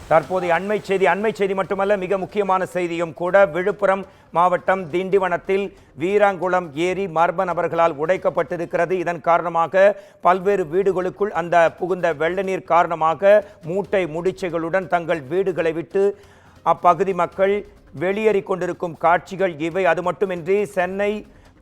தற்போதைய அண்மை செய்தி மட்டுமல்ல, மிக முக்கியமான செய்தியும் கூட. விழுப்புரம் மாவட்டம் திண்டிவனத்தில் வீராங்குளம் ஏரி மர்ம நபர்களால் உடைக்கப்பட்டிருக்கிறது. இதன் காரணமாக பல்வேறு வீடுகளுக்குள் அந்த புகுந்த வெள்ள நீர் காரணமாக மூட்டை முடிச்சுகளுடன் தங்கள் வீடுகளை விட்டு அப்பகுதி மக்கள் வெளியேறிக் கொண்டிருக்கும் காட்சிகள் இவை. அது மட்டுமின்றி சென்னை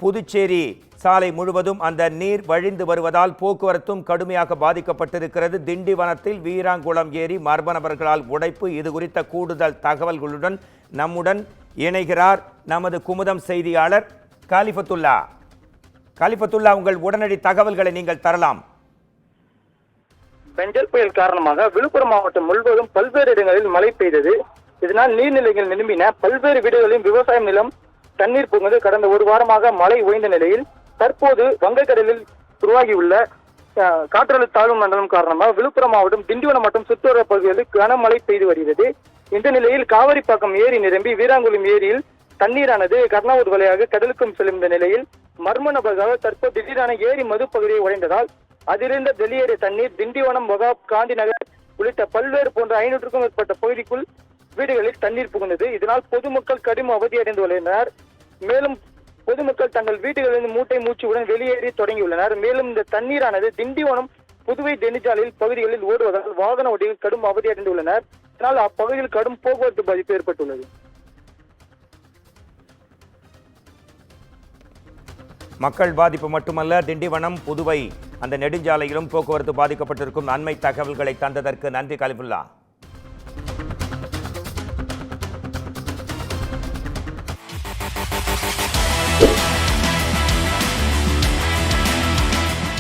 புதுச்சேரி சாலை முழுவதும் அந்த நீர் வழிந்து வருவதால் போக்குவரத்தும் கடுமையாக பாதிக்கப்பட்டிருக்கிறது. திண்டிவனத்தில் வீராங்குளம் ஏரி மர்ம நபர்களால் உடைப்பு. இது குறித்த கூடுதல் தகவல்களுடன் நம்முடன் இணைகிறார் நமது குமுதம் செய்தியாளர் காலிஃபத்துல்லா. காலிஃபத்துல்லா, உங்கள் உடனடி தகவல்களை நீங்கள் தரலாம். பெஞ்சல் புயல் காரணமாக விழுப்புரம் மாவட்டம் முழுவதும் பல்வேறு இடங்களில் மழை பெய்தது. இதனால் நீர்நிலைகள் நிரம்பின. பல்வேறு வீடுகளிலும் விவசாய நிலம் தண்ணீர் புகுந்து கடந்த ஒரு வாரமாக மழை ஓய்ந்த நிலையில் தற்போது வங்கக்கடலில் உருவாகியுள்ள காற்றழுத்த தாழ்வு மண்டலம் காரணமாக விழுப்புரம் மாவட்டம் திண்டிவனம் மற்றும் சுற்றுவர பகுதிகளில் கனமழை பெய்து வருகிறது. இந்த நிலையில் காவிரிப்பாக்கம் ஏரி நிரம்பி வீராங்குளம் ஏரியில் தண்ணீரானது கர்நாவூர் வழியாக கடலுக்கும் செல்லும் நிலையில் மர்ம நபர்களால் தற்போது திடீரென ஏரி மது பகுதியை உடைந்ததால் அதிலிருந்த வெளியேறிய தண்ணீர் திண்டிவனம் வகாப் காந்தி நகர் உள்ளிட்ட பல்வேறு போன்ற 500க்கும் மேற்பட்ட பகுதிக்குள் வீடுகளில் தண்ணீர் புகுந்தது. இதனால் பொதுமக்கள் கடும் அவதியடைந்து உள்ளனர். மேலும் பொதுமக்கள் தங்கள் வீடுகளில் மூட்டை மூச்சுடன் வெளியேறி தொடங்கியுள்ளனர். மேலும் இந்த தண்ணீரானது திண்டிவனம் புதுவை நெடுஞ்சாலையில் பகுதிகளில் ஓடுவதால் வாகன ஓட்டிகள் கடும் அவதியடைந்துள்ளனர். இதனால் அப்பகுதியில் கடும் போக்குவரத்து பாதிப்பு ஏற்பட்டுள்ளது. மக்கள் பாதிப்பு மட்டுமல்ல, திண்டிவனம் புதுவை அந்த நெடுஞ்சாலையிலும் போக்குவரத்து பாதிக்கப்பட்டிருக்கும். அண்மை தகவல்களை தந்ததற்கு நன்றி காலிஃபுல்லா.